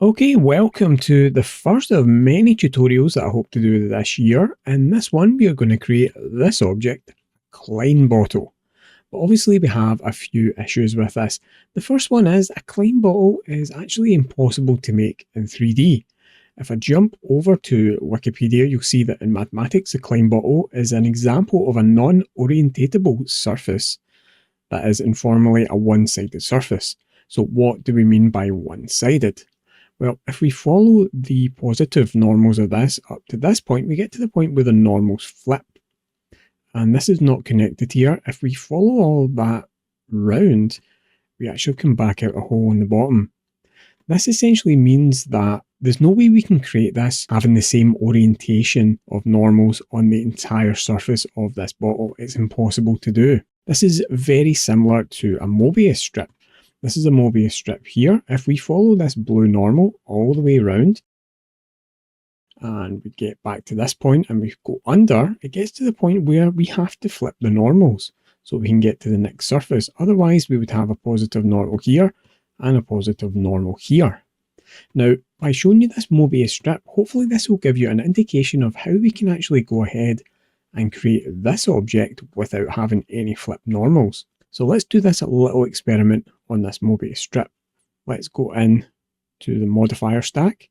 Okay, welcome to the first of many tutorials that I hope to do this year. In this one, we are going to create this object, Klein bottle. But obviously we have a few issues with this. The first one is a Klein bottle is actually impossible to make in 3D. If I jump over to Wikipedia, you'll see that in mathematics, a Klein bottle is an example of a non-orientatable surface that is informally a one-sided surface. So what do we mean by one-sided? Well, if we follow the positive normals of this up to this point, we get to the point where the normals flip. And this is not connected here. If we follow all that round, we actually come back out a hole in the bottom. This essentially means that there's no way we can create this having the same orientation of normals on the entire surface of this bottle. It's impossible to do. This is very similar to a Mobius strip. This is a Mobius strip here. If we follow this blue normal all the way around, and we get back to this point and we go under, it gets to the point where we have to flip the normals so we can get to the next surface. Otherwise, we would have a positive normal here and a positive normal here. Now, by showing you this Mobius strip, hopefully this will give you an indication of how we can actually go ahead and create this object without having any flip normals. So let's do this little experiment on this Mobius strip. Let's go in to the modifier stack,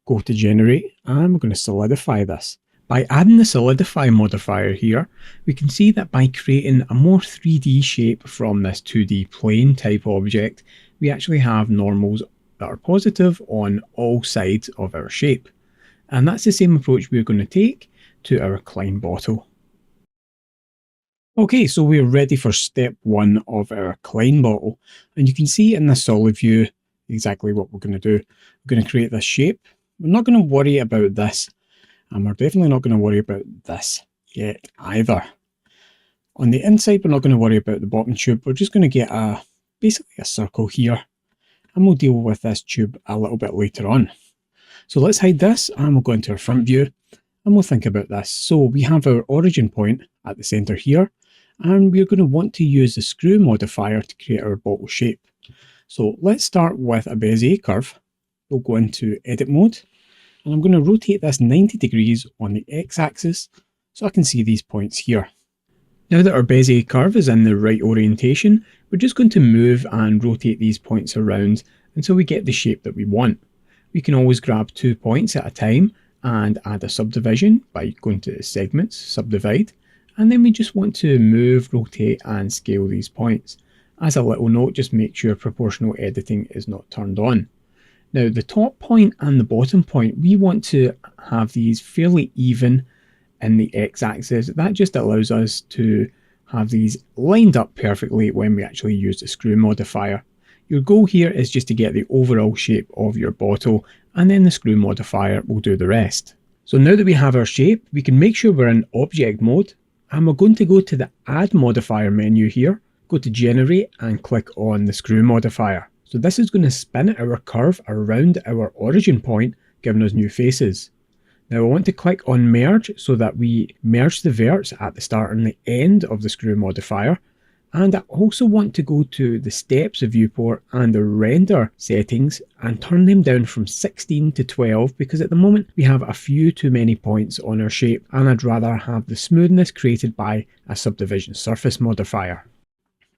go to generate, and we're going to solidify this. By adding the solidify modifier here, we can see that by creating a more 3D shape from this 2D plane type object, we actually have normals that are positive on all sides of our shape. And that's the same approach we're going to take to our Klein bottle. Okay, so we're ready for step one of our Klein bottle. And you can see in the solid view exactly what we're going to do. We're going to create this shape. We're not going to worry about this. And we're definitely not going to worry about this yet either. On the inside, we're not going to worry about the bottom tube. We're just going to get basically a circle here. And we'll deal with this tube a little bit later on. So let's hide this and we'll go into our front view and we'll think about this. So we have our origin point at the center here, and we're going to want to use the screw modifier to create our bottle shape. So let's start with a Bezier curve. We'll go into edit mode, and I'm going to rotate this 90 degrees on the x-axis so I can see these points here. Now that our Bezier curve is in the right orientation, we're just going to move and rotate these points around until we get the shape that we want. We can always grab 2 points at a time and add a subdivision by going to segments, subdivide, and then we just want to move, rotate and scale these points. As a little note, just make sure proportional editing is not turned on. Now the top point and the bottom point, we want to have these fairly even in the x-axis. That just allows us to have these lined up perfectly when we actually use the screw modifier. Your goal here is just to get the overall shape of your bottle, and then the screw modifier will do the rest. So now that we have our shape, we can make sure we're in object mode, and we're going to go to the add modifier menu here, go to generate and click on the screw modifier. So this is going to spin our curve around our origin point, giving us new faces. Now I want to click on merge so that we merge the verts at the start and the end of the screw modifier. And I also want to go to the steps viewport and the render settings and turn them down from 16 to 12, because at the moment we have a few too many points on our shape and I'd rather have the smoothness created by a subdivision surface modifier.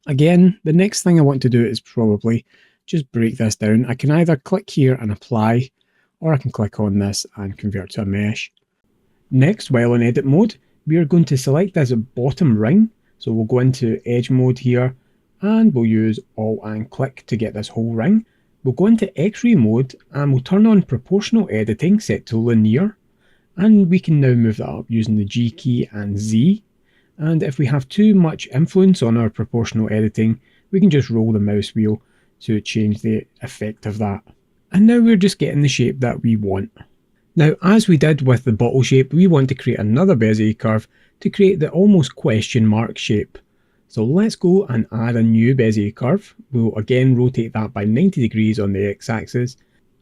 Again, the next thing I want to do is probably just break this down. I can either click here and apply, or I can click on this and convert to a mesh. Next, while in edit mode, we are going to select this bottom ring. So we'll go into edge mode here and we'll use Alt and click to get this whole ring. We'll go into X-ray mode and we'll turn on proportional editing set to linear. And we can now move that up using the G key and Z. And if we have too much influence on our proportional editing, we can just roll the mouse wheel to change the effect of that. And now we're just getting the shape that we want. Now, as we did with the bottle shape, we want to create another Bezier curve to create the almost question mark shape. So let's go and add a new Bezier curve. We'll again rotate that by 90 degrees on the x-axis.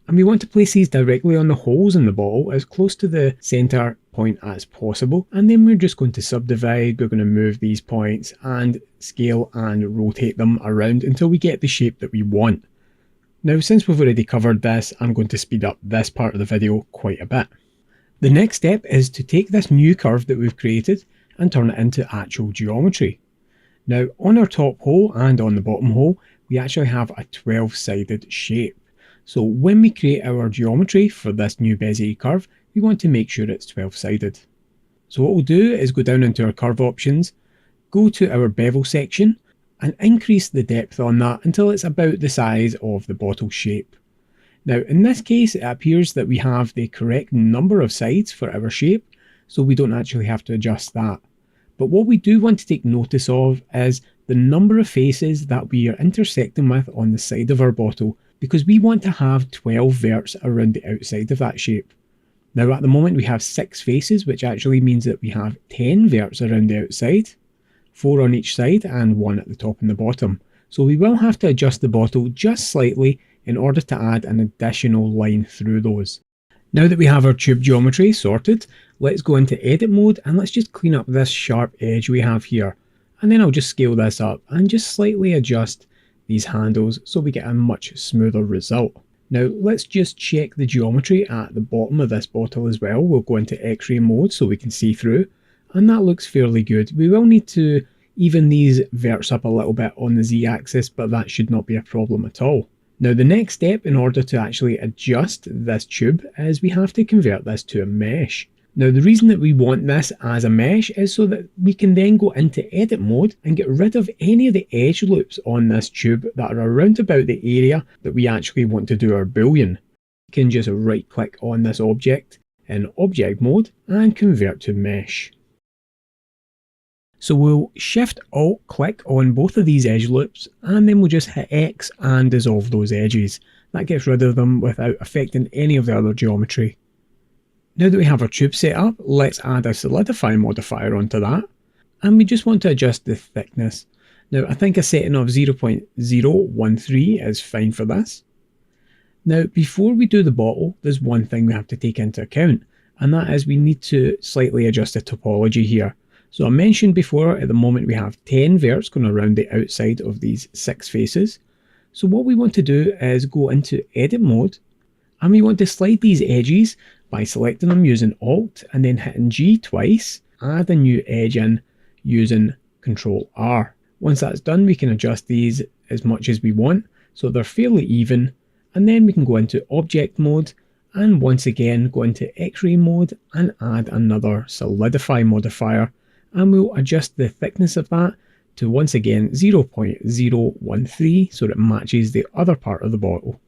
And we want to place these directly on the holes in the bottle as close to the center point as possible. And then we're just going to subdivide. We're going to move these points and scale and rotate them around until we get the shape that we want. Now, since we've already covered this, I'm going to speed up this part of the video quite a bit. The next step is to take this new curve that we've created and turn it into actual geometry. Now, on our top hole and on the bottom hole, we actually have a 12-sided shape. So when we create our geometry for this new Bezier curve, we want to make sure it's 12-sided. So what we'll do is go down into our curve options, go to our bevel section, and increase the depth on that until it's about the size of the bottle shape. Now, in this case, it appears that we have the correct number of sides for our shape, so we don't actually have to adjust that. But what we do want to take notice of is the number of faces that we are intersecting with on the side of our bottle, because we want to have 12 verts around the outside of that shape. Now, at the moment we have 6 faces, which actually means that we have 10 verts around the outside, 4 on each side and 1 at the top and the bottom. So we will have to adjust the bottle just slightly in order to add an additional line through those. Now that we have our tube geometry sorted, let's go into edit mode and let's just clean up this sharp edge we have here. And then I'll just scale this up and just slightly adjust these handles so we get a much smoother result. Now let's just check the geometry at the bottom of this bottle as well. We'll go into X-ray mode so we can see through. And that looks fairly good. We will need to even these verts up a little bit on the Z-axis, but that should not be a problem at all. Now the next step in order to actually adjust this tube is we have to convert this to a mesh. Now the reason that we want this as a mesh is so that we can then go into edit mode and get rid of any of the edge loops on this tube that are around about the area that we actually want to do our Boolean. We can just right click on this object in object mode and convert to mesh. So we'll shift alt click on both of these edge loops and then we'll just hit X and dissolve those edges. That gets rid of them without affecting any of the other geometry. Now that we have our tube set up, let's add a solidify modifier onto that. And we just want to adjust the thickness. Now I think a setting of 0.013 is fine for this. Now before we do the bottle, there's one thing we have to take into account, and that is we need to slightly adjust the topology here. So I mentioned before, at the moment we have 10 verts going around the outside of these 6 faces. So what we want to do is go into edit mode and we want to slide these edges by selecting them using Alt and then hitting G twice, add a new edge in using Control R. Once that's done, we can adjust these as much as we want so they're fairly even, and then we can go into object mode and once again go into X-ray mode and add another solidify modifier. And we'll adjust the thickness of that to once again 0.013 so that it matches the other part of the bottle.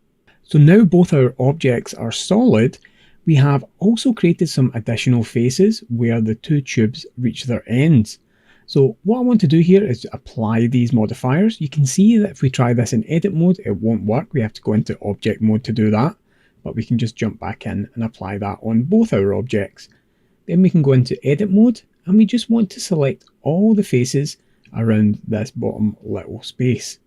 So now both our objects are solid, we have also created some additional faces where the two tubes reach their ends. So what I want to do here is to apply these modifiers. You can see that if we try this in edit mode, it won't work. We have to go into object mode to do that, but we can just jump back in and apply that on both our objects. Then we can go into edit mode and we just want to select all the faces around this bottom little space.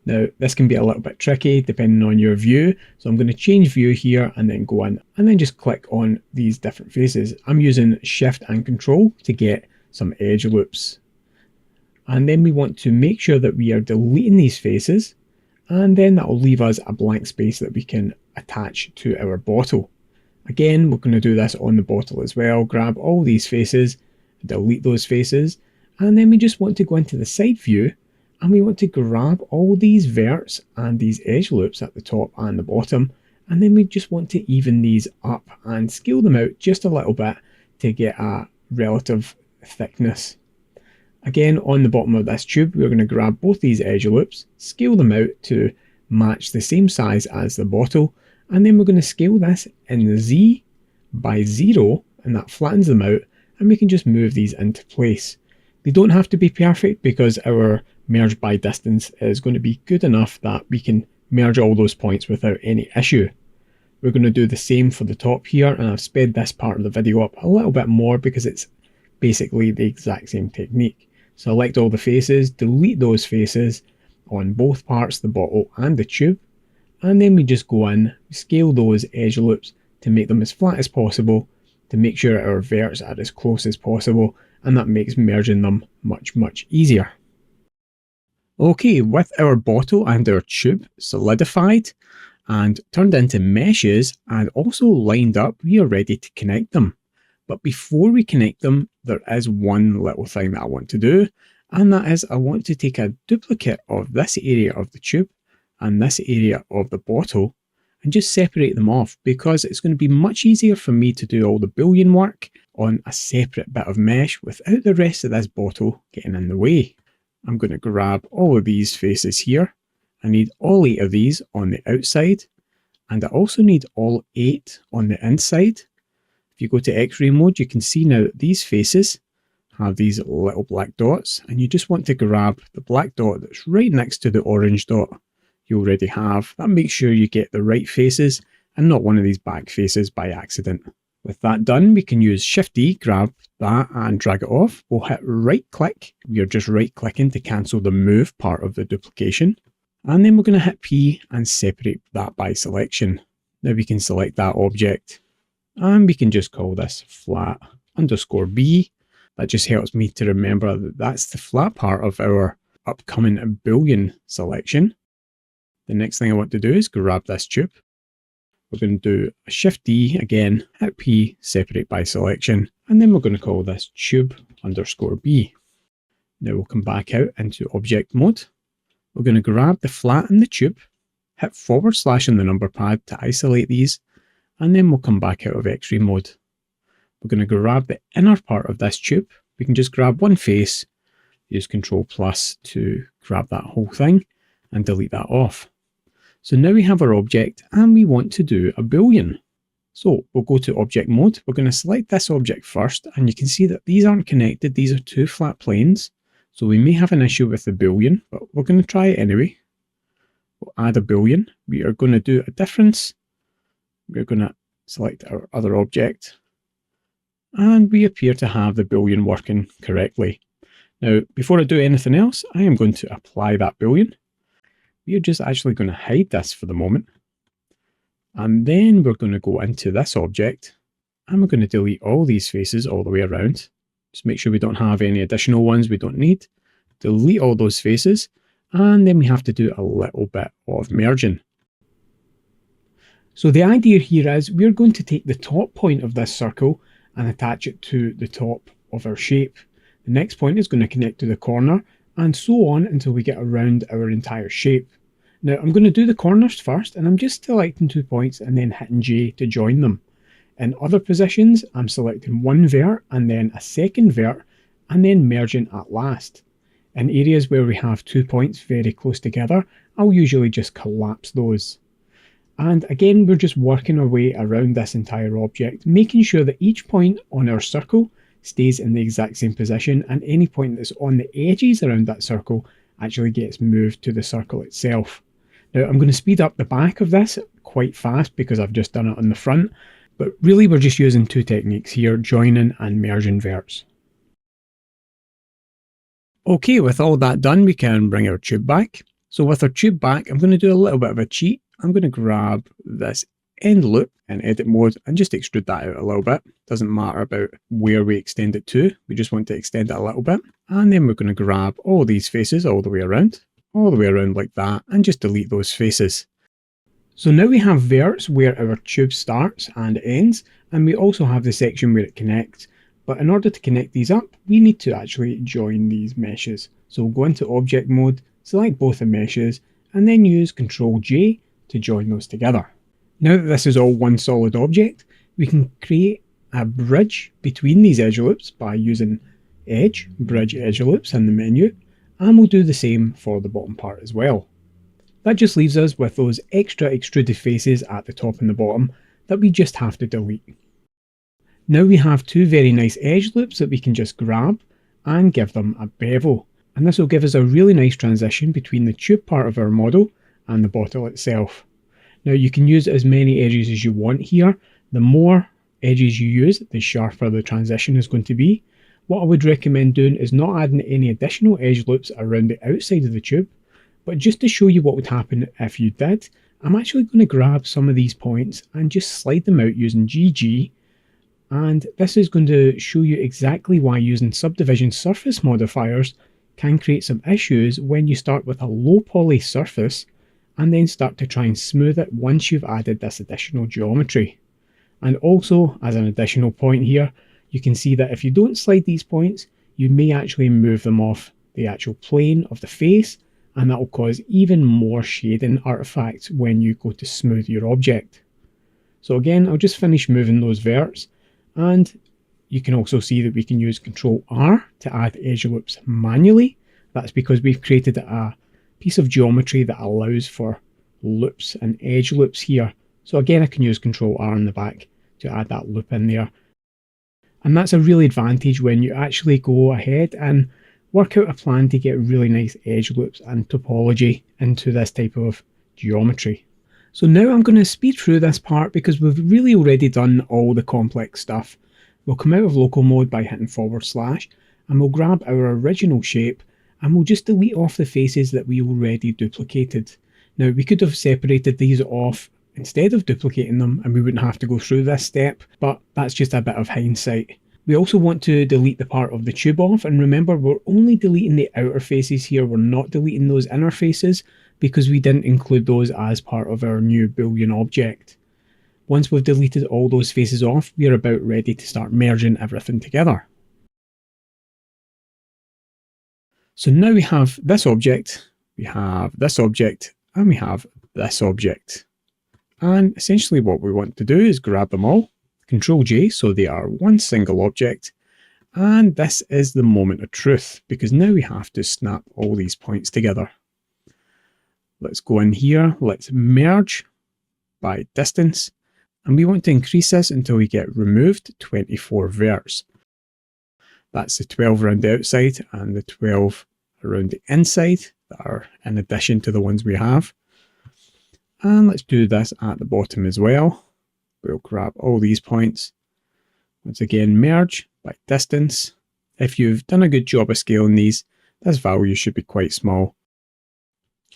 Now this can be a little bit tricky depending on your view, so I'm going to change view here and then go in and then just click on these different faces. I'm using shift and control to get some edge loops. And then we want to make sure that we are deleting these faces, and then that will leave us a blank space that we can attach to our bottle. Again, we're going to do this on the bottle as well. Grab all these faces, delete those faces, and then we just want to go into the side view and we want to grab all these verts and these edge loops at the top and the bottom, and then we just want to even these up and scale them out just a little bit to get a relative thickness. Again, on the bottom of this tube, we're going to grab both these edge loops, scale them out to match the same size as the bottle, and then we're going to scale this in the Z by 0, and that flattens them out, and we can just move these into place. They don't have to be perfect because our merge by distance is going to be good enough that we can merge all those points without any issue. We're going to do the same for the top here, and I've sped this part of the video up a little bit more because it's basically the exact same technique. Select all the faces, delete those faces on both parts, the bottle and the tube, and then we just go in, scale those edge loops to make them as flat as possible, to make sure our verts are as close as possible, and that makes merging them much easier. Okay, with our bottle and our tube solidified, and turned into meshes and also lined up, we are ready to connect them. But before we connect them, there is one little thing that I want to do, and that is I want to take a duplicate of this area of the tube and this area of the bottle and just separate them off, because it's going to be much easier for me to do all the Boolean work on a separate bit of mesh without the rest of this bottle getting in the way. I'm going to grab all of these faces here. I need all 8 of these on the outside, and I also need all 8 on the inside. If you go to X-ray mode, you can see now that these faces have these little black dots, and you just want to grab the black dot that's right next to the orange dot you already have. That makes sure you get the right faces and not one of these back faces by accident. With that done, we can use Shift-D, grab that and drag it off. We'll hit right click. We are just right clicking to cancel the move part of the duplication. And then we're going to hit P and separate that by selection. Now we can select that object and we can just call this flat underscore B. That just helps me to remember that that's the flat part of our upcoming Boolean selection. The next thing I want to do is grab this tube. We're going to do a Shift D again, hit P, separate by selection, and then we're going to call this tube underscore B. Now we'll come back out into object mode. We're going to grab the flat and the tube, hit / on the number pad to isolate these, and then we'll come back out of X-ray mode. We're going to grab the inner part of this tube. We can just grab one face, use Ctrl+ to grab that whole thing, and delete that off. So now we have our object and we want to do a Boolean. So we'll go to object mode. We're going to select this object first, and you can see that these aren't connected. These are 2 flat planes. So we may have an issue with the Boolean, but we're going to try it anyway. We'll add a Boolean. We are going to do a difference. We're going to select our other object, and we appear to have the Boolean working correctly. Now, before I do anything else, I am going to apply that Boolean. We are just actually going to hide this for the moment. And then we're going to go into this object and we're going to delete all these faces all the way around. Just make sure we don't have any additional ones we don't need. Delete all those faces, and then we have to do a little bit of merging. So the idea here is we're going to take the top point of this circle and attach it to the top of our shape. The next point is going to connect to the corner, and so on until we get around our entire shape. Now I'm going to do the corners first, and I'm just selecting 2 points and then hitting J to join them. In other positions, I'm selecting one vert and then a second vert and then merging at last. In areas where we have 2 points very close together, I'll usually just collapse those. And again, we're just working our way around this entire object, making sure that each point on our circle stays in the exact same position, and any point that's on the edges around that circle actually gets moved to the circle itself. Now I'm going to speed up the back of this quite fast because I've just done it on the front, but really we're just using 2 techniques here, joining and merging verts. Okay, with all that done, we can bring our tube back. So with our tube back, I'm going to do a little bit of a cheat. I'm going to grab this end loop in edit mode and just extrude that out a little bit. Doesn't matter about where we extend it to, we just want to extend it a little bit. And then we're going to grab all these faces all the way around like that, and just delete those faces. So now we have verts where our tube starts and ends, and we also have the section where it connects. But in order to connect these up, we need to actually join these meshes. So we'll go into object mode, select both the meshes, and then use Ctrl J to join those together. Now that this is all one solid object, we can create a bridge between these edge loops by using Edge, Bridge Edge Loops in the menu, and we'll do the same for the bottom part as well. That just leaves us with those extra extruded faces at the top and the bottom that we just have to delete. Now we have 2 very nice edge loops that we can just grab and give them a bevel, and this will give us a really nice transition between the tube part of our model and the bottle itself. Now you can use as many edges as you want here. The more edges you use, the sharper the transition is going to be. What I would recommend doing is not adding any additional edge loops around the outside of the tube, but just to show you what would happen if you did, I'm actually going to grab some of these points and just slide them out using GG, and this is going to show you exactly why using subdivision surface modifiers can create some issues when you start with a low poly surface and then start to try and smooth it once you've added this additional geometry. And also, as an additional point here, you can see that if you don't slide these points, you may actually move them off the actual plane of the face, and that will cause even more shading artifacts when you go to smooth your object. So again, I'll just finish moving those verts, and you can also see that we can use Ctrl R to add edge loops manually. That's because we've created a piece of geometry that allows for loops and edge loops here. So again, I can use Ctrl R in the back to add that loop in there. And that's a real advantage when you actually go ahead and work out a plan to get really nice edge loops and topology into this type of geometry. So now I'm going to speed through this part because we've really already done all the complex stuff. We'll come out of local mode by hitting / and we'll grab our original shape and we'll just delete off the faces that we already duplicated. Now we could have separated these off instead of duplicating them and we wouldn't have to go through this step, but that's just a bit of hindsight. We also want to delete the part of the tube off, and remember we're only deleting the outer faces here, we're not deleting those inner faces because we didn't include those as part of our new Boolean object. Once we've deleted all those faces off, we are about ready to start merging everything together. So now we have this object, we have this object, and we have this object. And essentially what we want to do is grab them all, Ctrl J, so they are one single object, and this is the moment of truth, because now we have to snap all these points together. Let's go in here, let's merge by distance, and we want to increase this until we get removed 24 verts. That's the 12 around the outside and the 12 around the inside that are in addition to the ones we have. And let's do this at the bottom as well. We'll grab all these points. Once again, merge by distance. If you've done a good job of scaling these, this value should be quite small.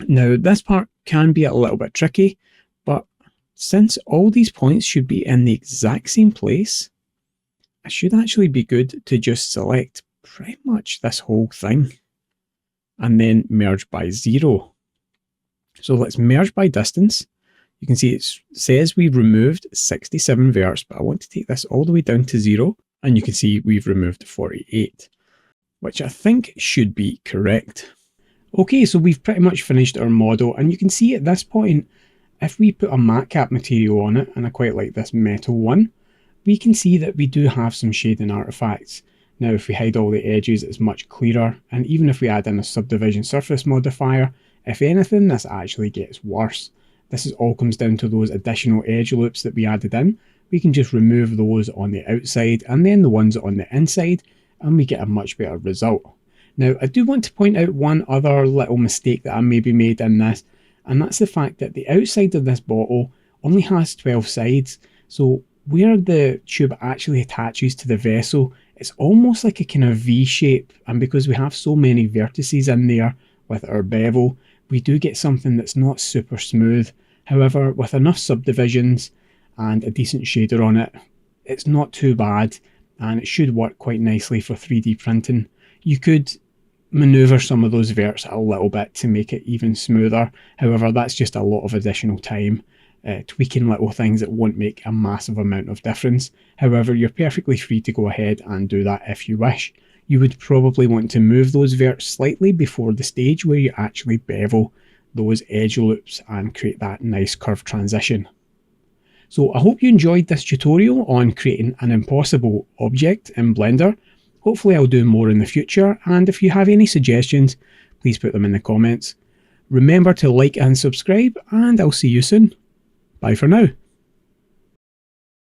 Now, this part can be a little bit tricky, but since all these points should be in the exact same place, it should actually be good to just select pretty much this whole thing and then merge by 0. So let's merge by distance. You can see it says we've removed 67 verts, but I want to take this all the way down to 0, and you can see we've removed 48, which I think should be correct. Okay, so we've pretty much finished our model, and you can see at this point, if we put a matte cap material on it, and I quite like this metal one, we can see that we do have some shading artifacts. Now if we hide all the edges, it's much clearer, and even if we add in a subdivision surface modifier, if anything, this actually gets worse. This all comes down to those additional edge loops that we added in. We can just remove those on the outside and then the ones on the inside, and we get a much better result. Now, I do want to point out one other little mistake that I maybe made in this, and that's the fact that the outside of this bottle only has 12 sides. So where the tube actually attaches to the vessel, it's almost like a kind of V shape, and because we have so many vertices in there with our bevel, we do get something that's not super smooth. However, with enough subdivisions and a decent shader on it, it's not too bad, and it should work quite nicely for 3D printing. You could maneuver some of those verts a little bit to make it even smoother. However, that's just a lot of additional time, tweaking little things that won't make a massive amount of difference. However, you're perfectly free to go ahead and do that if you wish. You would probably want to move those verts slightly before the stage where you actually bevel those edge loops and create that nice curve transition. So I hope you enjoyed this tutorial on creating an impossible object in Blender. Hopefully I'll do more in the future, and if you have any suggestions, please put them in the comments. Remember to like and subscribe, and I'll see you soon. Bye for now.